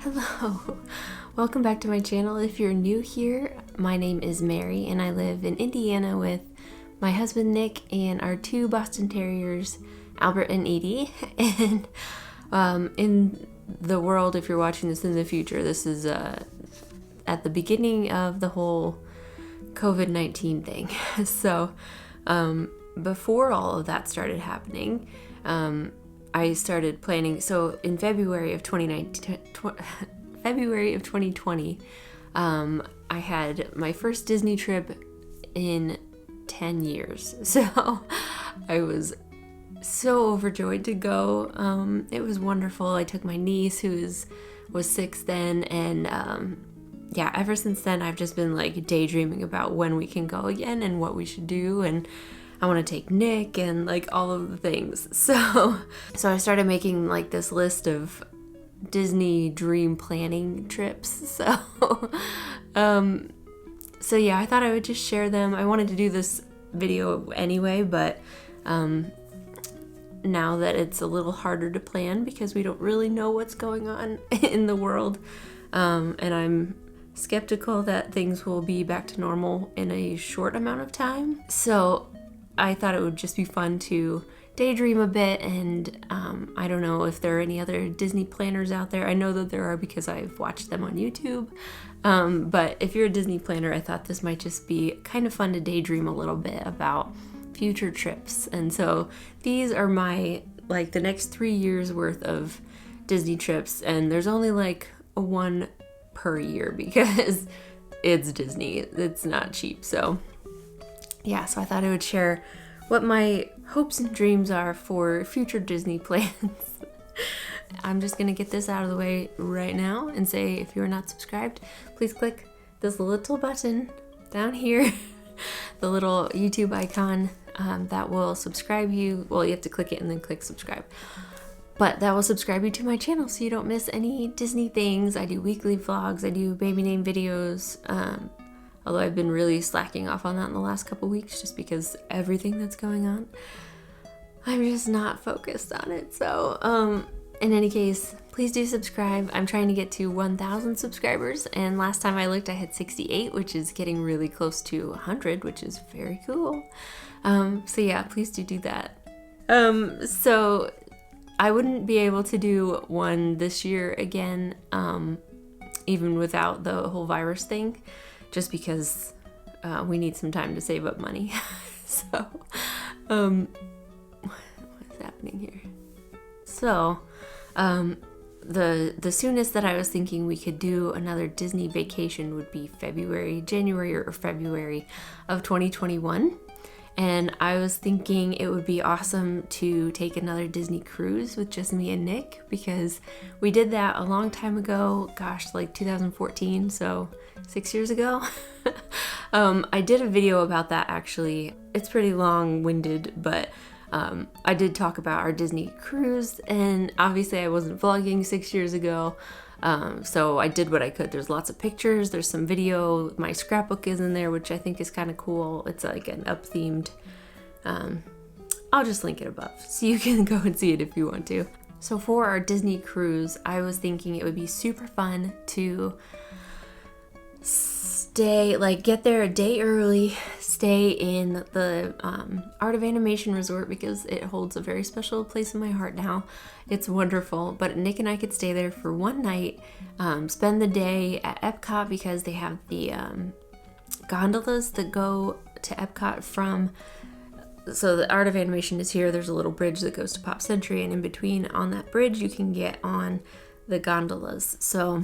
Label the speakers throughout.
Speaker 1: Hello, welcome back to my channel. If you're new here, my name is Mary and I live in Indiana with my husband Nick and our two Boston Terriers, Albert and Edie. And in the world, if you're watching this in the future, this is at the beginning of the whole COVID-19 thing. So before all of that started happening, I started planning. So in February of 2020, I had my first Disney trip in 10 years. So I was so overjoyed to go. It was wonderful. I took my niece, who was 6 then, and yeah, ever since then I've just been like daydreaming about when we can go again and what we should do, and I want to take Nick and like all of the things. So I started making like this list of Disney dream planning trips. So yeah, I thought I would just share them. I wanted to do this video anyway, but now that it's a little harder to plan because we don't really know what's going on in the world, and I'm skeptical that things will be back to normal in a short amount of time. So I thought it would just be fun to daydream a bit, and I don't know if there are any other Disney planners out there. I know that there are because I've watched them on YouTube, but if you're a Disney planner, I thought this might just be kind of fun to daydream a little bit about future trips. And so these are my, like, the next 3 years worth of Disney trips, and there's only like one per year because it's Disney. It's not cheap. So yeah, so I thought I would share what my hopes and dreams are for future Disney plans. I'm just gonna get this out of the way right now and say, if you're not subscribed, please click this little button down here, the little YouTube icon that will subscribe you. Well, you have to click it and then click subscribe. But that will subscribe you to my channel so you don't miss any Disney things. I do weekly vlogs, I do baby name videos, although I've been really slacking off on that in the last couple weeks just because everything that's going on, I'm just not focused on it. So in any case, please do subscribe. I'm trying to get to 1,000 subscribers, and last time I looked I had 68, which is getting really close to 100, which is very cool. So yeah, please do that. So I wouldn't be able to do one this year again, even without the whole virus thing, just because we need some time to save up money. So, what's happening here? So, the soonest that I was thinking we could do another Disney vacation would be January or February of 2021. And I was thinking it would be awesome to take another Disney cruise with just me and Nick, because we did that a long time ago, gosh, like 2014, so 6 years ago. I did a video about that actually. It's pretty long-winded, but I did talk about our Disney cruise, and obviously I wasn't vlogging 6 years ago. So I did what I could. There's lots of pictures, there's some video, my scrapbook is in there, which I think is kind of cool. It's like an up-themed, I'll just link it above so you can go and see it if you want to. So for our Disney cruise, I was thinking it would be super fun to get there a day early, stay in the Art of Animation Resort because it holds a very special place in my heart now. It's wonderful, but Nick and I could stay there for one night, spend the day at Epcot because they have the gondolas that go to Epcot from, so the Art of Animation is here, there's a little bridge that goes to Pop Century, and in between on that bridge you can get on the gondolas. So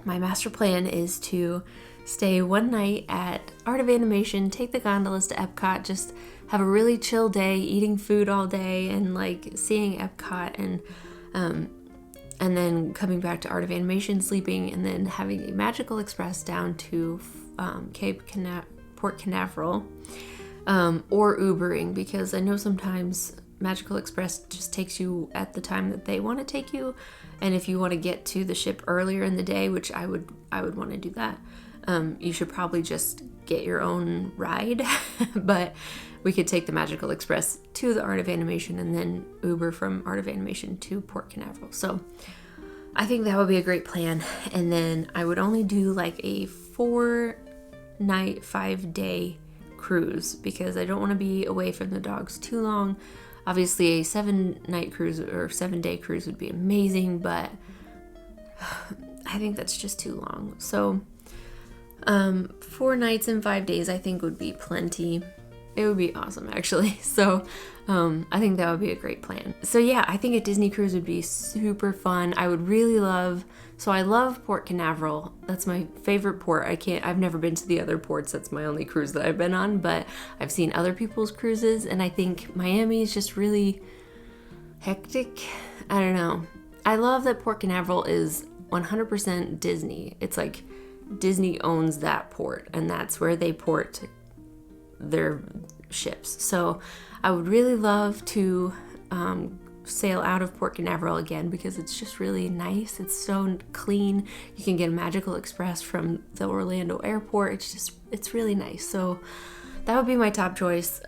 Speaker 1: my master plan is to stay one night at Art of Animation, take the gondolas to Epcot, just have a really chill day, eating food all day and like seeing Epcot, and then coming back to Art of Animation, sleeping, and then having a Magical Express down to Port Canaveral, or Ubering, because I know sometimes Magical Express just takes you at the time that they want to take you, and if you want to get to the ship earlier in the day, which I would want to do that, you should probably just get your own ride. But we could take the Magical Express to the Art of Animation and then Uber from Art of Animation to Port Canaveral. So I think that would be a great plan. And then I would only do like a 4-night, 5-day cruise because I don't want to be away from the dogs too long. Obviously, a 7-night cruise or 7-day cruise would be amazing, but I think that's just too long. So 4 nights and 5 days I think would be plenty. It would be awesome, actually. So I think that would be a great plan. So yeah, I think a Disney cruise would be super fun. I would really love, so I love Port Canaveral. That's my favorite port. I've never been to the other ports. That's my only cruise that I've been on, but I've seen other people's cruises, and I think Miami is just really hectic. I don't know. I love that Port Canaveral is 100% Disney. It's like Disney owns that port, and that's where they port their ships. So I would really love to sail out of Port Canaveral again because it's just really nice. It's so clean. You can get a Magical Express from the Orlando airport. It's really nice. So that would be my top choice.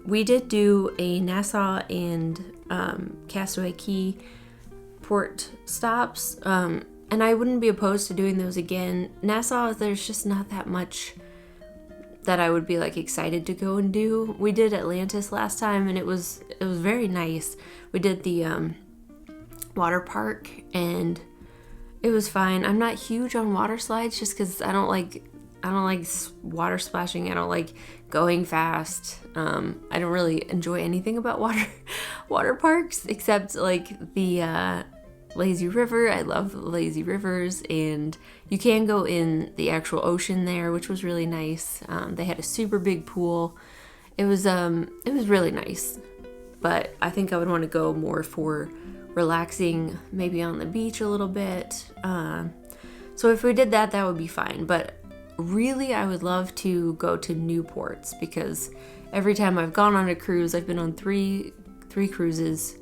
Speaker 1: We did do a Nassau and Castaway Cay port stops, and I wouldn't be opposed to doing those again. Nassau, there's just not that much that I would be like excited to go and do. We did Atlantis last time, and it was very nice. We did the water park, and it was fine. I'm not huge on water slides just because I don't like water splashing. I don't like going fast. I don't really enjoy anything about water parks except like the lazy river. I love lazy rivers, and you can go in the actual ocean there, which was really nice. They had a super big pool. It was really nice, but I think I would want to go more for relaxing, maybe on the beach a little bit. So if we did that, that would be fine. But really, I would love to go to new ports because every time I've gone on a cruise, I've been on three cruises,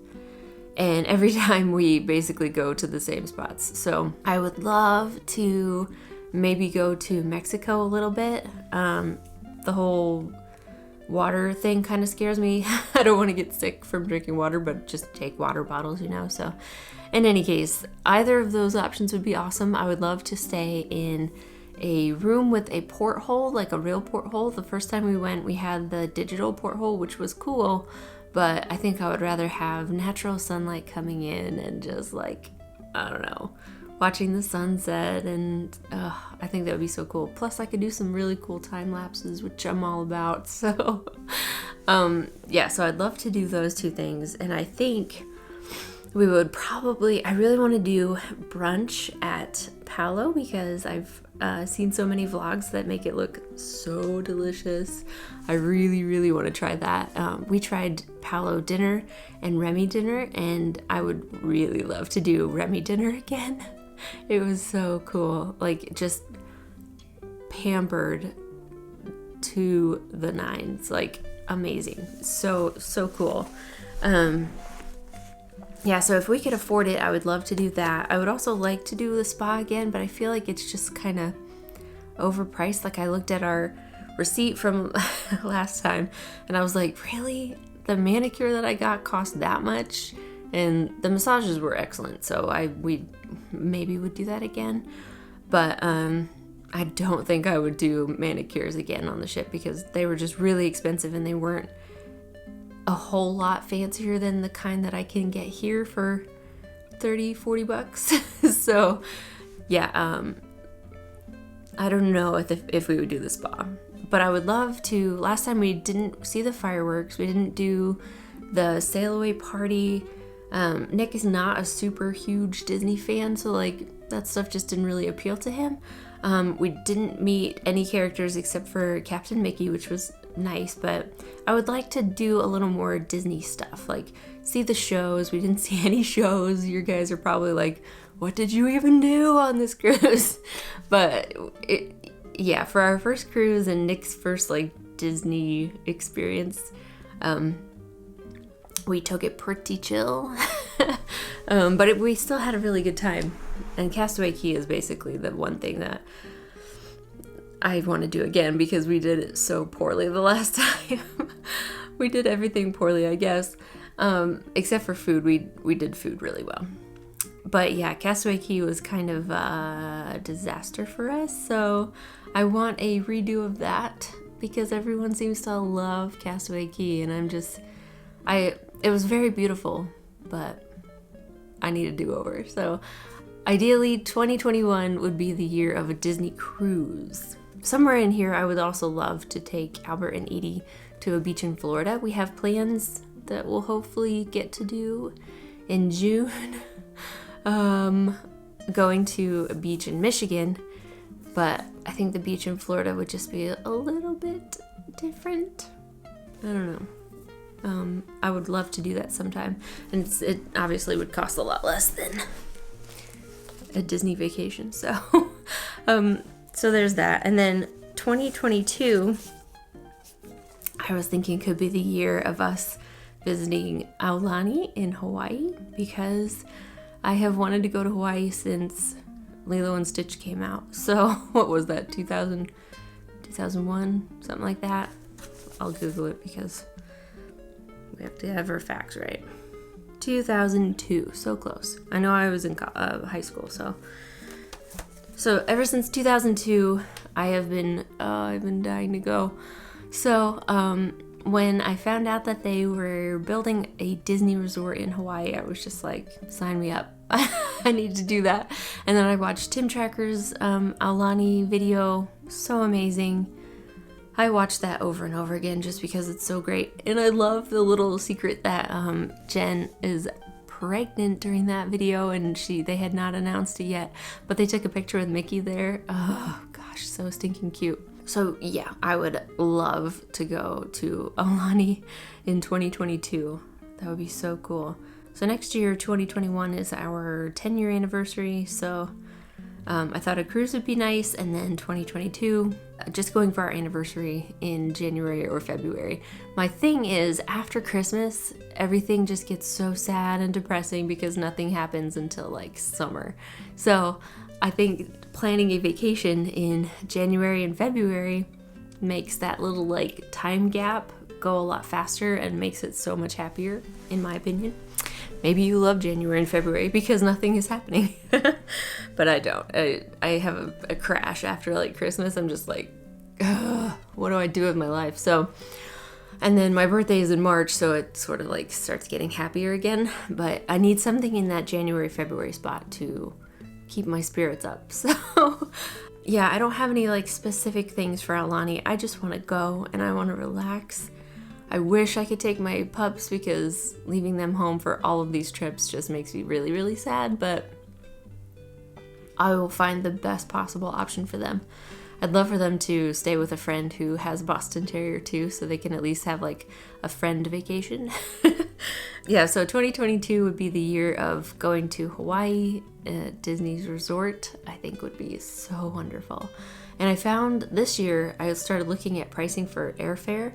Speaker 1: and every time we basically go to the same spots. So I would love to maybe go to Mexico a little bit. The whole water thing kind of scares me. I don't want to get sick from drinking water, but just take water bottles, So in any case, either of those options would be awesome. I would love to stay in a room with a porthole, like a real porthole. The first time we went, we had the digital porthole, which was cool, but I think I would rather have natural sunlight coming in and just like, I don't know, watching the sunset, and I think that would be so cool. Plus I could do some really cool time lapses, which I'm all about. So yeah, so I'd love to do those two things. And I think we would probably, I really want to do brunch at Palo because I've seen so many vlogs that make it look so delicious. I really, really want to try that. We tried Palo dinner and Remy dinner, and I would really love to do Remy dinner again. It was so cool, like just pampered to the nines, like amazing, so cool. Yeah, so if we could afford it, I would love to do that. I would also like to do the spa again, but I feel like it's just kind of overpriced. Like I looked at our receipt from last time and I was like, really? The manicure that I got cost that much? And the massages were excellent, so we maybe would do that again. But I don't think I would do manicures again on the ship because they were just really expensive and they weren't a whole lot fancier than the kind that I can get here for $30-40. So yeah, I don't know if we would do the spa, but I would love to. Last time we didn't see the fireworks, we didn't do the sail away party. Nick is not a super huge Disney fan, so like that stuff just didn't really appeal to him. We didn't meet any characters except for Captain Mickey, which was nice, but I would like to do a little more Disney stuff, like see the shows. We didn't see any shows. You guys are probably like, what did you even do on this cruise? But yeah, for our first cruise and Nick's first like Disney experience, we took it pretty chill. But we still had a really good time. And Castaway Cay is basically the one thing that I want to do again because we did it so poorly the last time. We did everything poorly, I guess. Except for food. We did food really well. But yeah, Castaway Cay was kind of a disaster for us, so I want a redo of that because everyone seems to love Castaway Cay, and it was very beautiful, but I need a do-over. So ideally, 2021 would be the year of a Disney cruise. Somewhere in here, I would also love to take Albert and Edie to a beach in Florida. We have plans that we'll hopefully get to do in June. Going to a beach in Michigan, but I think the beach in Florida would just be a little bit different. I don't know. I would love to do that sometime, and it obviously would cost a lot less than a Disney vacation. So, so there's that. And then 2022, I was thinking could be the year of us visiting Aulani in Hawaii, because I have wanted to go to Hawaii since Lilo and Stitch came out. So what was that, 2000, 2001, something like that? I'll Google it because we have to have our facts right. 2002, so close. I know I was in high school, so ever since 2002, I've been dying to go. So when I found out that they were building a Disney resort in Hawaii, I was just like, sign me up. I need to do that. And then I watched Tim Tracker's Aulani video. So amazing. I watched that over and over again just because it's so great. And I love the little secret that Jen is pregnant during that video, and they had not announced it yet, but they took a picture with Mickey there. Oh gosh, so stinking cute. So yeah, I would love to go to Aulani in 2022. That would be so cool. So next year, 2021, is our 10-year anniversary. So I thought a cruise would be nice. And then 2022, just going for our anniversary in January or February. My thing is, after Christmas, everything just gets so sad and depressing because nothing happens until like summer. So I think planning a vacation in January and February makes that little like time gap go a lot faster and makes it so much happier, in my opinion. Maybe you love January and February because nothing is happening. But I don't. I have a crash after like Christmas. I'm just like, what do I do with my life? So, and then my birthday is in March, so it sort of like starts getting happier again. But I need something in that January, February spot to keep my spirits up. So yeah, I don't have any like specific things for Aulani. I just want to go and I want to relax. I wish I could take my pups because leaving them home for all of these trips just makes me really, really sad, but I will find the best possible option for them. I'd love for them to stay with a friend who has a Boston Terrier too, so they can at least have like a friend vacation. Yeah, so 2022 would be the year of going to Hawaii. Disney's resort, I think, would be so wonderful. And I found this year, I started looking at pricing for airfare,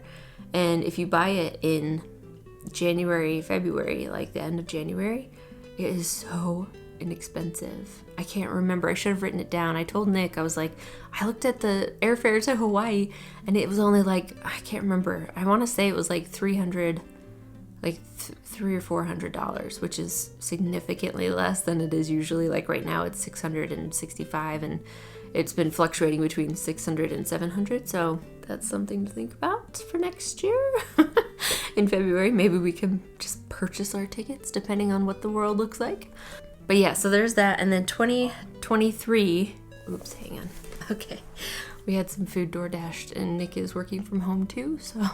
Speaker 1: and if you buy it in January, February, like the end of January, it is so inexpensive. I can't remember. I should have written it down. I told Nick, I was like, I looked at the airfare to Hawaii and it was only like, I can't remember. I want to say it was like $300 or $400, which is significantly less than it is usually. Like right now it's $665 and it's been fluctuating between $600 and $700. So that's something to think about for next year. In February, maybe we can just purchase our tickets depending on what the world looks like. But yeah, so there's that. And then 2023, oops, hang on. Okay. We had some food DoorDashed and Nick is working from home too. So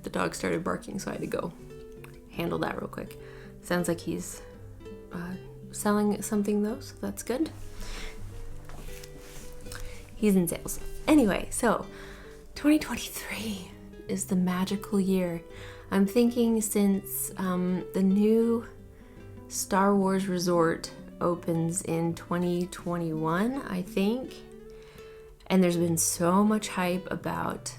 Speaker 1: the dog started barking, so I had to go handle that real quick. Sounds like he's selling something though, so that's good. He's in sales. Anyway, so 2023 is the magical year. I'm thinking since the new Star Wars Resort opens in 2021, I think, and there's been so much hype about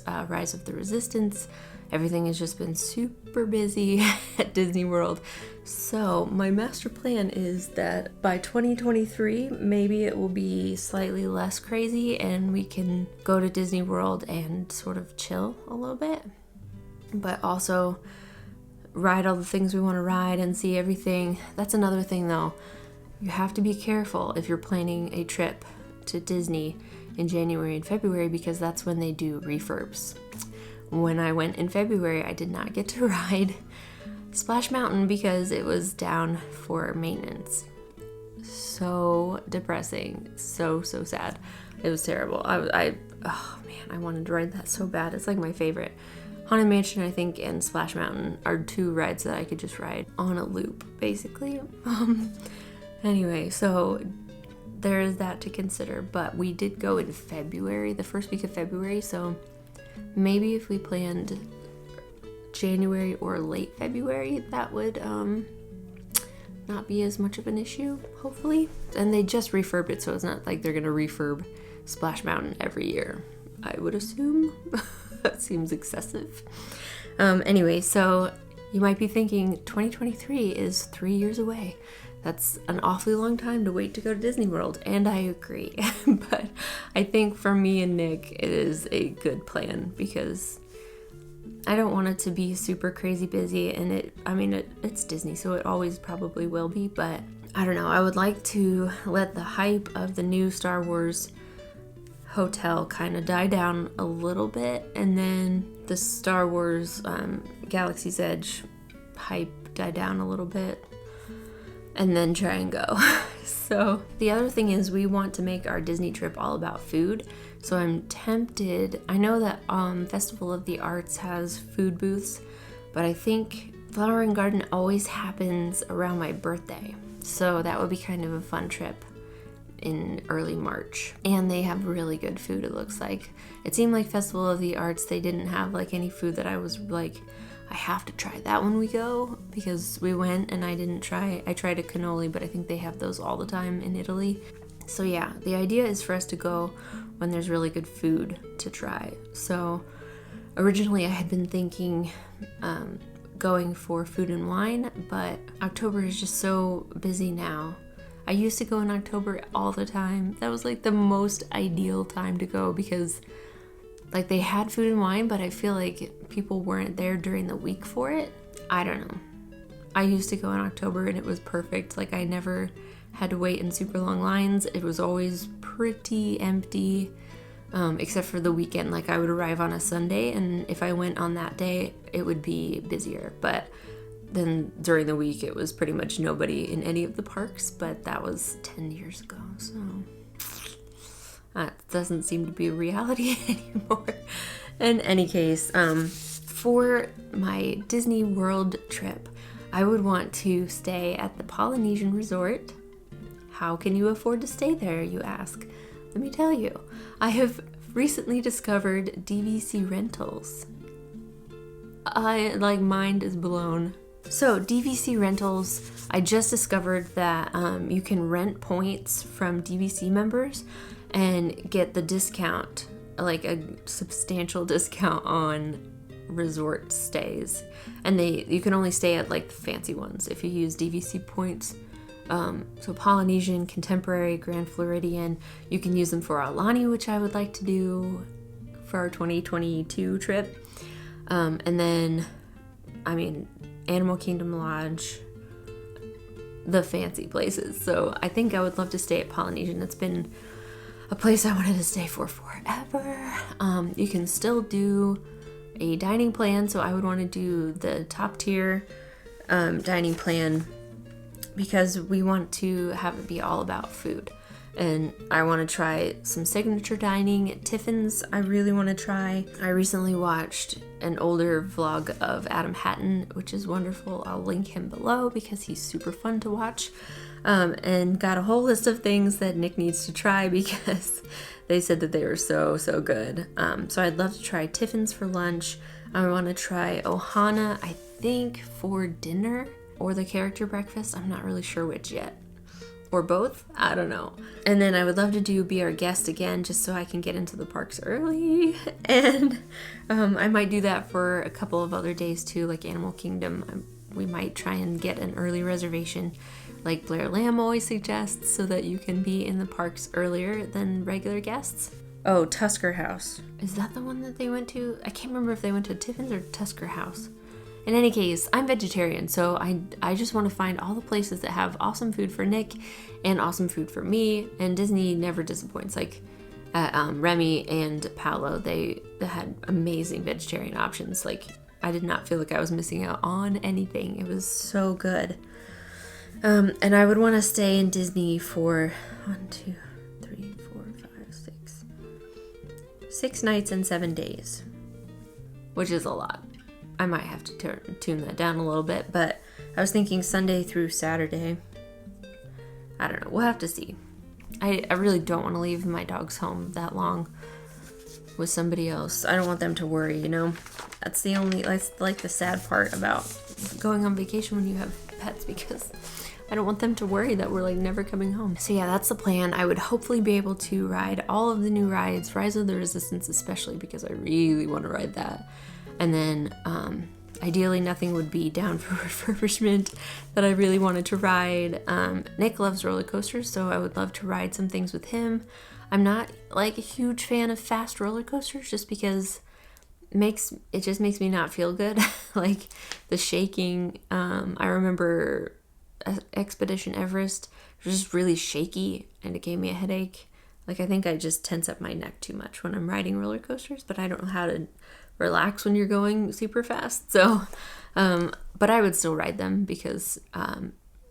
Speaker 1: Rise of the Resistance. Everything has just been super busy at Disney World. So my master plan is that by 2023, maybe it will be slightly less crazy and we can go to Disney World and sort of chill a little bit, but also ride all the things we want to ride and see everything. That's another thing though. you have to be careful if you're planning a trip to Disney in January and February, because that's when they do refurbs. When I went in February, I did not get to ride Splash Mountain because it was down for maintenance. So depressing, so sad. It was terrible. Oh man, I wanted to ride that so bad. It's like my favorite. Haunted Mansion, I think, and Splash Mountain are two rides that I could just ride on a loop, basically. Anyway, so there is that to consider, but we did go in February, the first week of February, so maybe if we planned January or late February, that would not be as much of an issue, hopefully. And they just refurbed it, so it's not like they're gonna refurb Splash Mountain every year, I would assume. That seems excessive. Anyway, so you might be thinking 2023 is 3 years away. That's an awfully long time to wait to go to Disney World, and I agree. But I think for me and Nick, it is a good plan because I don't want it to be super crazy busy, and it's Disney, so it always probably will be, but I don't know. I would like to let the hype of the new Star Wars hotel kind of die down a little bit, and then the Star Wars Galaxy's Edge hype die down a little bit, and then try and go. So the other thing is we want to make our Disney trip all about food. So I'm tempted. I know that Festival of the Arts has food booths, but I think Flower and Garden always happens around my birthday. So that would be kind of a fun trip in early March. And they have really good food, it looks like. It seemed like Festival of the Arts, they didn't have like any food that I was like, I have to try that when we go, because we went and I tried a cannoli, but I think they have those all the time in Italy. So yeah, the idea is for us to go when there's really good food to try. So originally I had been thinking going for Food and Wine, but October is just so busy now. I used to go in October all the time. That was like the most ideal time to go because like they had Food and Wine, but I feel like people weren't there during the week for it. I don't know. I used to go in October and it was perfect. Like I never had to wait in super long lines. It was always pretty empty, except for the weekend. Like I would arrive on a Sunday, and if I went on that day, it would be busier. But then during the week, it was pretty much nobody in any of the parks, but that was 10 years ago, so that doesn't seem to be a reality anymore. In any case, for my Disney World trip, I would want to stay at the Polynesian Resort. How can you afford to stay there, you ask? Let me tell you. I have recently discovered DVC rentals. Mind is blown. So DVC rentals, I just discovered that you can rent points from DVC members and get the discount, like a substantial discount on resort stays. And you can only stay at like the fancy ones if you use DVC points. So Polynesian, Contemporary, Grand Floridian, you can use them for Aulani, which I would like to do for our 2022 trip. And then, Animal Kingdom Lodge, the fancy places. So I think I would love to stay at Polynesian. It's been a place I wanted to stay for forever. You can still do a dining plan, so I would want to do the top tier dining plan because we want to have it be all about food. And I want to try some signature dining at Tiffin's. I really want to try. I recently watched an older vlog of Adam Hatton, which is wonderful. I'll link him below because he's super fun to watch. And got a whole list of things that Nick needs to try because they said that they were so good. So I'd love to try Tiffin's for lunch. I want to try Ohana, I think, for dinner, or the character breakfast. I'm not really sure which yet. Or both, I don't know. And then I would love to do Be Our Guest again, just so I can get into the parks early. And I might do that for a couple of other days too, like Animal Kingdom. We might try and get an early reservation, like Blair Lamb always suggests, so that you can be in the parks earlier than regular guests. Oh, Tusker House. Is that the one that they went to? I can't remember if they went to Tiffin's or Tusker House. In any case, I'm vegetarian, so I just want to find all the places that have awesome food for Nick and awesome food for me, and Disney never disappoints. Like at Remy and Paolo, they had amazing vegetarian options. Like I did not feel like I was missing out on anything. It was so good. And I would want to stay in Disney for 6 nights and 7 days, which is a lot. I might have to tune that down a little bit, but I was thinking Sunday through Saturday. I don't know. We'll have to see. I really don't want to leave my dogs home that long with somebody else. I don't want them to worry, you know? That's like the sad part about going on vacation when you have pets, because I don't want them to worry that we're like never coming home. So yeah, that's the plan. I would hopefully be able to ride all of the new rides, Rise of the Resistance especially, because I really want to ride that. And then ideally nothing would be down for refurbishment that I really wanted to ride. Nick loves roller coasters, so I would love to ride some things with him. I'm not like a huge fan of fast roller coasters just because it just makes me not feel good. Like the shaking. I remember Expedition Everest was just really shaky and it gave me a headache. Like I think I just tense up my neck too much when I'm riding roller coasters, but I don't know how to relax when you're going super fast. So, but I would still ride them because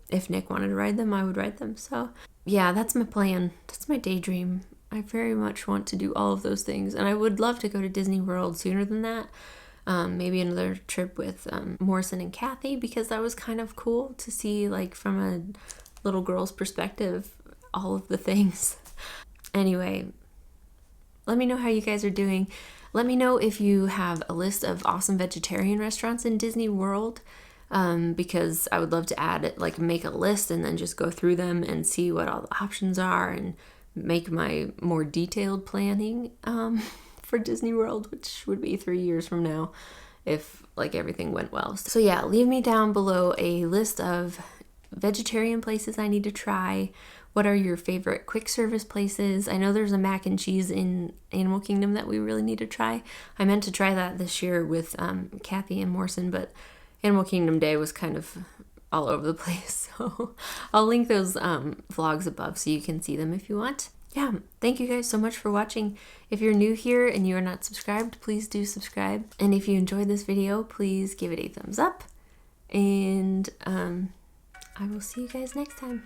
Speaker 1: if Nick wanted to ride them, I would ride them. So yeah, that's my plan. That's my daydream. I very much want to do all of those things, and I would love to go to Disney World sooner than that. Maybe another trip with Morrison and Kathy, because that was kind of cool to see, like, from a little girl's perspective, all of the things. Anyway, let me know how you guys are doing. Let me know if you have a list of awesome vegetarian restaurants in Disney World, because I would love to add it, like make a list and then just go through them and see what all the options are and make my more detailed planning for Disney World, which would be 3 years from now if like everything went well. So yeah, leave me down below a list of vegetarian places I need to try. What are your favorite quick service places? I know there's a mac and cheese in Animal Kingdom that we really need to try. I meant to try that this year with Kathy and Morrison, but Animal Kingdom Day was kind of all over the place. So I'll link those vlogs above so you can see them if you want. Yeah, thank you guys so much for watching. If you're new here and you are not subscribed, please do subscribe. And if you enjoyed this video, please give it a thumbs up. And I will see you guys next time.